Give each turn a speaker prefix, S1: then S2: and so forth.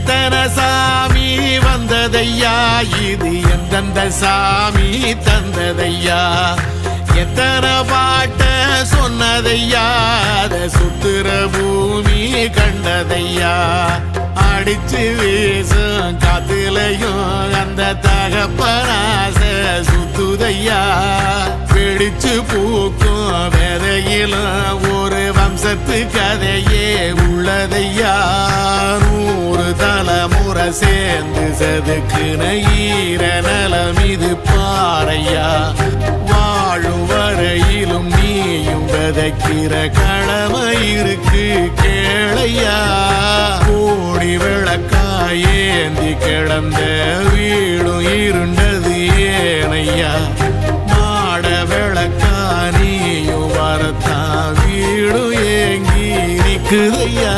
S1: எத்தனை சாமி வந்ததையா இது எந்தெந்த சாமி தந்ததையா எத்தனை பாட்ட சொன்னதையா அத சுத்துற பூமி கண்டதையா அடிச்சு வீசும் காத்துலையும் அந்த தகப்பனாச சுத்துதையா பிடிச்சு பூக்கும் விதையிலும் ஒரு வம்சத்து கதையே உள்ளதையா 100 தலைமுறை சேர்ந்து செதுக்குன ஈர நலம் இது பாறையா வாழும் வரையிலும் நீயும் விதைக்கிற கடமை இருக்கு கேளையா கோடி விளக்காயேந்தி கிடந்த வீடும் இருண்டது ஏனையா மாட விளக்கா நீயும் வரத்தான் வீடும் ஏங்கி நிக்குதையா